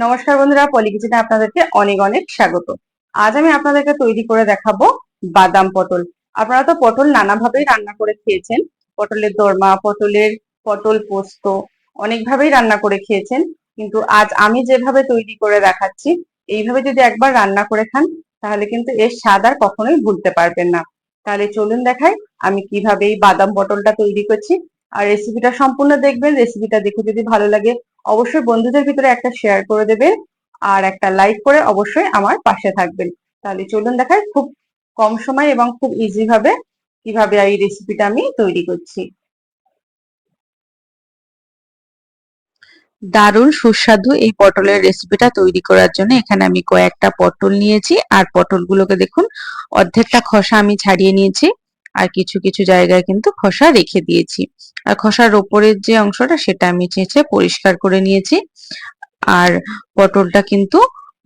নমস্কার বন্ধুরা, পলি কিচেনে আপনাদেরকে অনেক অনেক স্বাগত। আজ আমি আপনাদেরকে তৈরি করে দেখাবো বাদাম পটল। আপনারা তো পটল নানাভাবেই রান্না করে খেয়েছেন। পটলের দোরমা, পটল পোস্ত, অনেকভাবেই রান্না করে খেয়েছেন। কিন্তু আজ আমি যেভাবে তৈরি করে দেখাচ্ছি, এইভাবে যদি একবার রান্না করে খান, তাহলে কিন্তু এর স্বাদ আর কখনোই ভুলতে পারবেন না। তাহলে চলুন দেখাই আমি কিভাবে এই বাদাম পটলটা তৈরি করছি। আর রেসিপিটা সম্পূর্ণ দেখবেন। রেসিপিটা দেখে যদি ভালো লাগে, অবশ্যই বন্ধুদের ভিতরে একটা শেয়ার করে দেবেন আর একটা লাইক করে অবশ্যই আমার পাশে থাকবেন। তাহলে চলুন দেখাই খুব কম সময় এবং খুব ইজি ভাবে কিভাবে এই রেসিপিটা আমি তৈরি করছি। দারুণ সুস্বাদু এই পটলের রেসিপিটা তৈরি করার জন্য এখানে আমি কয়েকটা পটল নিয়েছি। আর পটলগুলোকে দেখুন, অর্ধেকটা খোসা আমি ছাড়িয়ে নিয়েছি, আর কিছু কিছু জায়গায় কিন্তু খোসা রেখে দিয়েছি। আর খোসার ওপরের যে অংশটা সেটা আমি চেঁচে পরিষ্কার করে নিয়েছি। আর পটলটা কিন্তু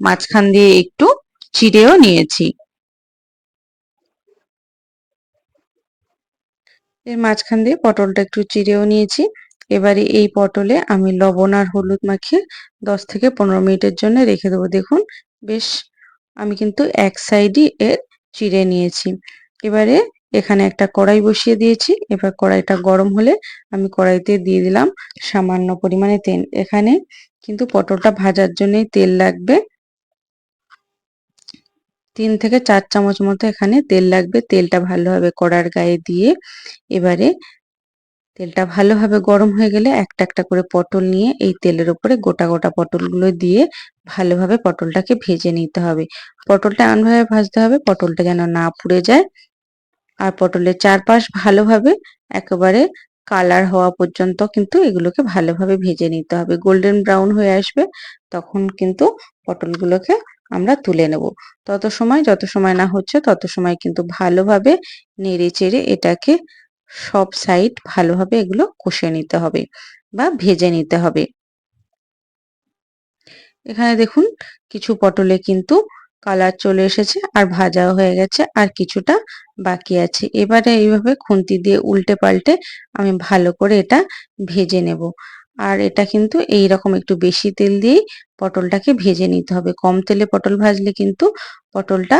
মাঝখান দিয়ে একটু চিড়েও নিয়েছি। এর মাঝখান দিয়ে পটলটা একটু চিড়েও নিয়েছি। এবারে এই পটলে আমি লবণ আর হলুদ মাখিয়ে 10 থেকে 15 মিনিটের জন্য রেখে দেবো। দেখুন, বেশ আমি কিন্তু এক সাইডই এর চিড়ে নিয়েছি। এবারে এখানে একটা কড়াই বসিয়ে দিয়েছি। এবার কড়াইটা গরম হলে আমি কড়াইতে দিয়ে দিলাম সামান্য পরিমাণে তেল। এখানে কিন্তু পটলটা ভাজার জন্যই তেল লাগবে। 3 থেকে 4 চামচ মতো এখানে তেল লাগবে। তেলটা ভালোভাবে কড়ার গায়ে দিয়ে এবারে তেলটা ভালোভাবে গরম হয়ে গেলে একটা একটা করে পটল নিয়ে এই তেলের উপরে গোটা গোটা পটলগুলো দিয়ে ভালোভাবে পটলটাকে ভেজে নিতে হবে। পটলটা এমনভাবে ভাজতে হবে পটলটা যেন না পুড়ে যায়। আর পটলের চারপাশ ভালোভাবে একেবারে কালার হওয়া পর্যন্ত কিন্তু এগুলোকে ভালোভাবে ভেজে নিতে হবে। গোল্ডেন ব্রাউন হয়ে আসবে, তখন কিন্তু পটলগুলোকে আমরা তুলে নেব। যত সময় না হচ্ছে তত সময় কিন্তু ভালোভাবে নেড়ে চেড়ে এটাকে সব সাইড ভালোভাবে এগুলো কষে নিতে হবে বা ভেজে নিতে হবে। এখানে দেখুন, কিছু পটলে কিন্তু কালার চলে এসেছে আর ভাজাও হয়ে গেছে, আর কিছুটা বাকি আছে। এবারে এইভাবে খুন্তি দিয়ে উল্টে পাল্টে আমি ভালো করে এটা ভেজে নেব। আর এটা কিন্তু এইরকম একটু বেশি তেল দিয়েই পটলটাকে ভেজে নিতে হবে। কম তেলে পটল ভাজলে কিন্তু পটলটা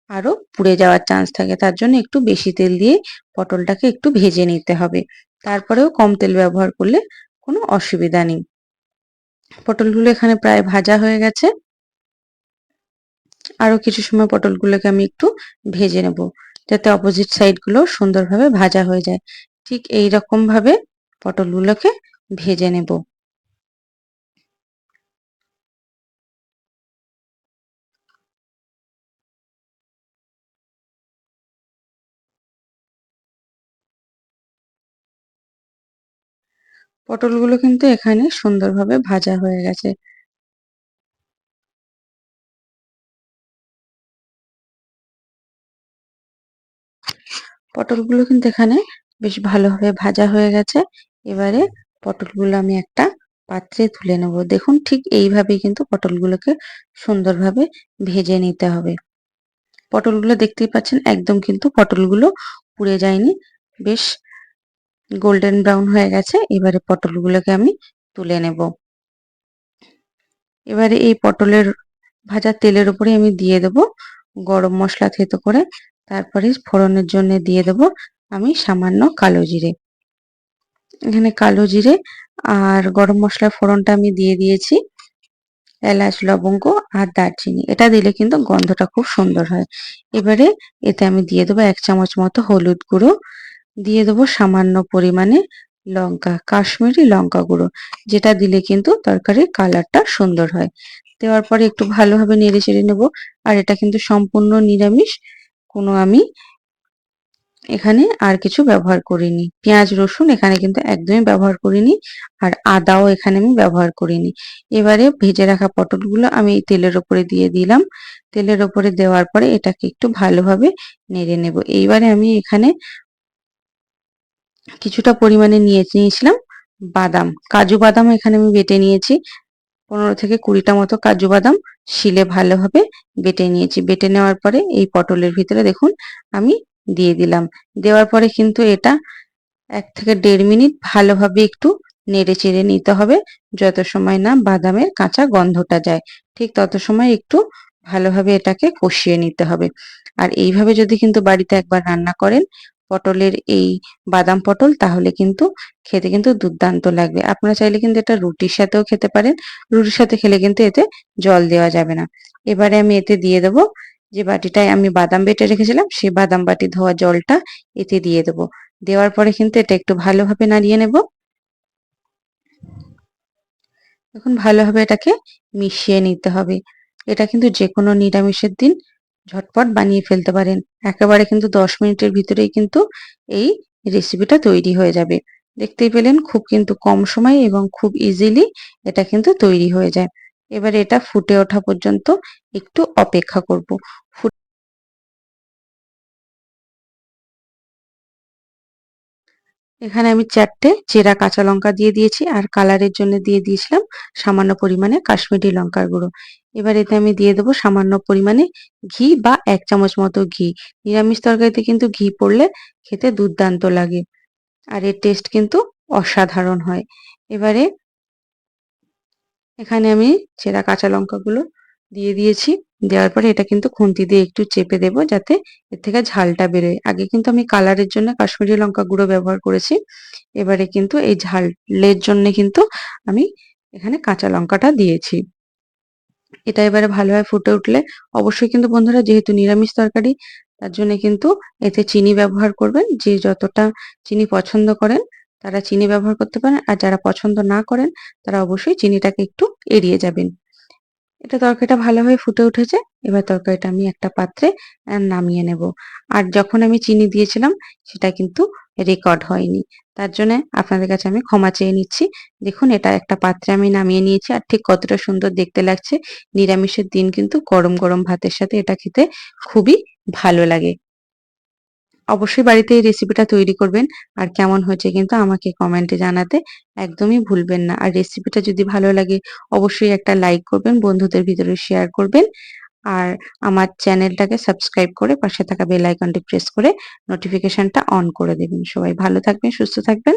আরো পুড়ে যাওয়ার চান্স থাকে। তার জন্য একটু বেশি তেল দিয়ে পটলটাকে একটু ভেজে নিতে হবে। তারপরেও কম তেল ব্যবহার করলে কোনো অসুবিধা নেই। পটলগুলো এখানে প্রায় ভাজা হয়ে গেছে। আরো কিছু সময় পটলগুলোকে আমি একটু ভেজে নেব, যাতে অপোজিট সাইড গুলো সুন্দরভাবে ভাজা হয়ে যায়। ঠিক এই রকম ভাবে পটলগুলোকে ভেজে নেব। পটলগুলো কিন্তু এখানে সুন্দরভাবে ভাজা হয়ে গেছে। পটলগুলো কিন্তু এখানে বেশ ভালোভাবে ভাজা হয়ে গেছে। এবারে পটলগুলো আমি একটা পাত্রে তুলে নেব। দেখুন, ঠিক এইভাবেই কিন্তু পটলগুলোকে সুন্দরভাবে ভেজে নিতে হবে। পটলগুলো দেখতেই পাচ্ছেন, একদম কিন্তু পটলগুলো পুড়ে যায়নি, বেশ গোল্ডেন ব্রাউন হয়ে গেছে। এবারে পটলগুলোকে আমি তুলে নেব। এবারে এই পটলের ভাজা তেলের উপরে আমি দিয়ে দেব গরম মশলা থেতো করে। তারপরে ফোড়নের জন্য দিয়ে দেব আমি সামান্য কালো জিরে। এখানে কালো জিরে আর গরম মশলার ফোড়নটা আমি দিয়ে দিয়েছি। এলাচ, লবঙ্গ আর দারচিনি, এটা দিলে কিন্তু গন্ধটা খুব সুন্দর হয়। এবারে এতে আমি দিয়ে দেবো 1 চামচ মতো হলুদ গুঁড়ো, দিয়ে দেবো সামান্য পরিমাণে কাশ্মীরি লঙ্কা গুঁড়ো, যেটা দিলে কিন্তু তরকারির কালারটা সুন্দর হয়। দেওয়ার পরে একটু ভালোভাবে নেড়ে চেড়ে নেবো। আর এটা কিন্তু সম্পূর্ণ নিরামিষ, কোনো আমি এখানে আর কিছু ব্যবহার করিনি। পেঁয়াজ রসুন এখানে কিন্তু একদমই ব্যবহার করিনি, আর আদাও এখানে আমি ব্যবহার করিনি। এবারে ভেজে রাখা পটলগুলো আমি এই তেলের উপরে দিয়ে দিলাম। তেলের উপরে দেওয়ার পরে এটাকে একটু ভালোভাবে নেড়ে নেব। এইবারে আমি এখানে কিছুটা পরিমাণে নিয়েছিলাম বাদাম, কাজু বাদাম এখানে আমি বেটে নিয়েছি। 15 থেকে 20টা মতো কাজু বাদাম শিলে ভালোভাবে বেটে নিয়েছি। বেটে নেওয়ার পরে এই পটলের ভিতরে দেখুন আমি দিয়ে দিলাম। দেওয়ার পরে কিন্তু এটা 1 থেকে 1.5 মিনিট ভালোভাবে একটু নেড়ে চেড়ে নিতে হবে যত সময় না বাদামের কাঁচা গন্ধটা যায়, ঠিক তত সময় একটু ভালোভাবে এটাকে কষিয়ে নিতে হবে। আর এইভাবে যদি কিন্তু বাড়িতে একবার রান্না করেন পটলের এই বাদাম পটল, তাহলে কিন্তু খেতে কিন্তু দুর্দান্ত লাগবে। আপনারা চাইলে কিন্তু এটা রুটির সাথেও খেতে পারেন, রুটির সাথে খেলে কিন্তু এতে জল দেওয়া যাবে না। এবারে আমি এতে দিয়ে দেবো যে বাটিটায় আমি বাদাম বেটে রেখেছিলাম, সেই বাদাম বাটি ধোয়া জলটা এতে দিয়ে দেবো। দেওয়ার পরে কিন্তু এটা একটু ভালোভাবে নাড়িয়ে নেব। এখন ভালোভাবে এটাকে মিশিয়ে নিতে হবে। এটা কিন্তু যেকোনো নিরামিষের দিন ঝটপট বানিয়ে ফেলতে পারেন। একেবারে কিন্তু ১০ মিনিটের ভিতরেই কিন্তু এই রেসিপিটা তৈরি হয়ে যাবে। দেখতেই পেলেন খুব কিন্তু কম সময়ে এবং খুব ইজিলি এটা কিন্তু তৈরি হয়ে যায়। এবারে এটা ফুটে ওঠা পর্যন্ত একটু অপেক্ষা করব। এখানে আমি ৪ টে চেরা কাঁচা লঙ্কা দিয়ে দিয়েছি আর কালারের জন্য দিয়ে দিয়েছিলাম সামান্য পরিমাণে কাশ্মীরি লঙ্কার গুঁড়ো। এবার এতে আমি দিয়ে দেবো সামান্য পরিমাণে ঘি বা ১ চামচ মতো ঘি। নিরামিষ তরকারিতে কিন্তু ঘি পড়লে খেতে দুর্দান্ত লাগে। আর এর টেস্ট কিন্তু অসাধারণ হয়। এবারে এখানে আমি চেরা কাঁচা লঙ্কাগুলো দিয়ে দিয়েছি। দেওয়ার পরে এটা কিন্তু খুন্তি দিয়ে একটু চেপে দেবো যাতে এর থেকে ঝালটা বেরোয়। আগে কিন্তু আমি কালারের জন্য কাশ্মীরি লঙ্কা গুঁড়ো ব্যবহার করেছি। এবারে কিন্তু এই ঝালের জন্যে কিন্তু আমি এখানে কাঁচা লঙ্কাটা দিয়েছি। এটা এবারে ভালোভাবে ফুটে উঠলে অবশ্যই কিন্তু বন্ধুরা যেহেতু নিরামিষ তরকারি তার জন্য কিন্তু এতে চিনি ব্যবহার করবেন। যে যতটা চিনি পছন্দ করেন তারা চিনি ব্যবহার করতে পারেন। আর যারা পছন্দ না করেন তারা অবশ্যই চিনিটাকে একটু এড়িয়ে যাবেন। এটা তরকারিটা ভালোভাবে ফুটে উঠেছে। এবার তরকারিটা আমি একটা পাত্রে নামিয়ে নেব। আর যখন আমি চিনি দিয়েছিলাম সেটা কিন্তু রেকর্ড হয়নি। তার জন্যে আপনাদের কাছে আমি ক্ষমা চেয়ে নিচ্ছি। দেখুন এটা একটা পাত্রে আমি নামিয়ে নিয়েছি আর ঠিক কতটা সুন্দর দেখতে লাগছে। নিরামিষের দিন কিন্তু গরম, গরম ভাতের সাথে এটা খেতে খুবই ভালো লাগে। অবশ্যই বাড়িতে এই রেসিপিটা তৈরি করবেন। আর কেমন হয়েছে কিন্তু আমাকে কমেন্টে জানাতে একদমই ভুলবেন না। আর রেসিপিটা যদি ভালো লাগে অবশ্যই একটা লাইক করবেন, বন্ধুদের ভিতরে শেয়ার করবেন। আর আমার চ্যানেলটাকে সাবস্ক্রাইব করে পাশে থাকা বেল আইকনটি প্রেস করে নোটিফিকেশনটা অন করে দেবেন। সবাই ভালো থাকবেন, সুস্থ থাকবেন।